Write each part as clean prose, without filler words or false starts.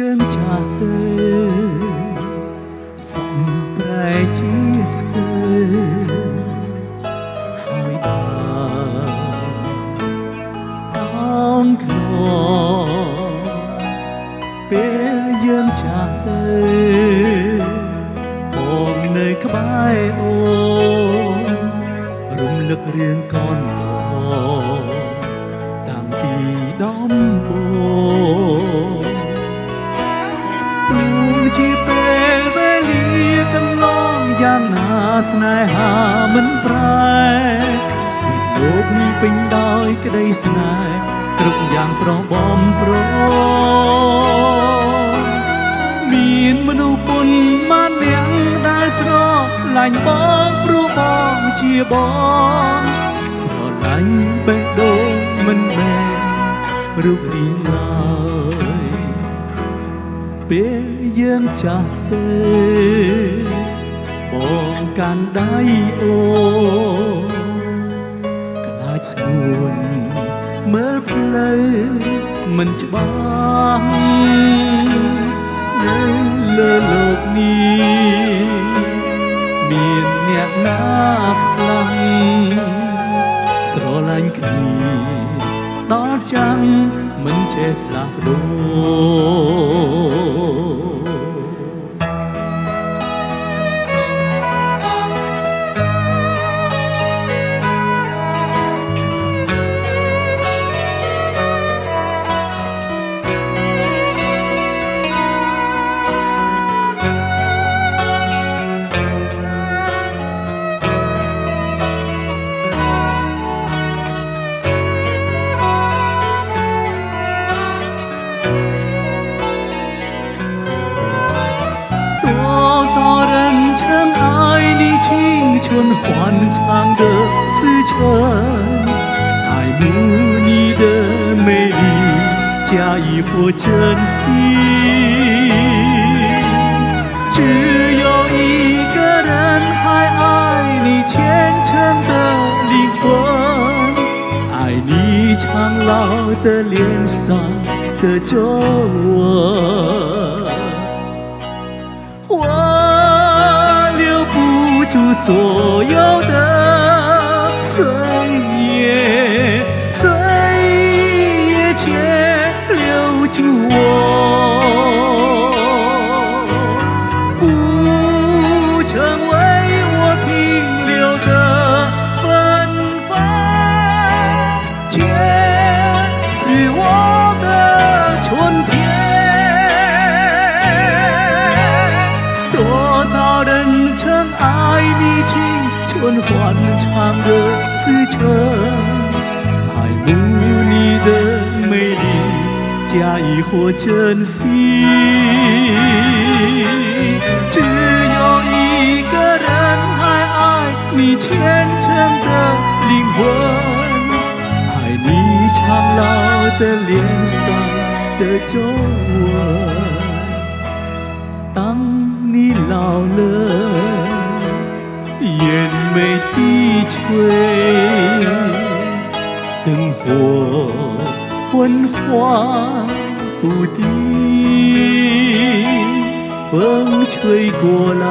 យើងចាស់ទៅសំប្រែជាស្គើហើយដល់ងក្នុងពេលយើងចាស់ទៅបងនៅក្បែរអូនរំលឹករឿងកូនឡងតាំងពីដំបូងទូមជាពេលវេលាកន្លងយ៉ាងណាស្នេហាមិនប្រែពីលោកពេញដោយក្តីស្នេហ៍គ្រប់យ៉ាងស្រស់បំព្រងមានមនុស្សពុនម៉ានអ្នកដែលស្រឡាញ់បងព្រោះបងជាបងស្រឡាញ់បេះដូងមិនមែនរូបរាងឡើយពេលយើងចាស់ទៅបងកាន់ដៃអូនខ្លាចស្ងួនមើលផ្លូវមិនច្បាស់នៅលើលោកនេះមានអ្នកណាខ្លាំងស្រឡាញ់គ្នាដល់ចាំមិនចេះផ្លាស់ប្ដូរ称爱你青春换唱的思春，爱慕你的美丽，加以或珍惜。只有一个人还爱你虔诚的灵魂，爱你苍老的脸上的皱纹。住所有的岁月，岁月却留住我，不成为我停留的芬芳，却是我的春天。多少人曾爱你青春欢唱的思春，爱慕你的美丽，加以或珍惜。只有一个人还爱你虔诚的灵魂，爱你苍老的脸上的皱纹。当你老了，眼眉低垂，灯火昏黄不定，风吹过来，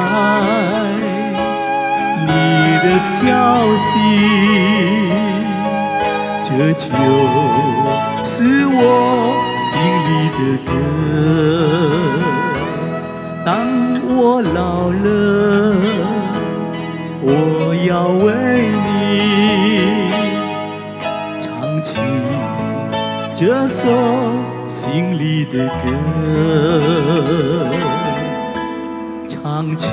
你的消息，这就是我心里的歌。当我老了，我要为你唱起这首心里的歌，唱起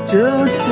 这首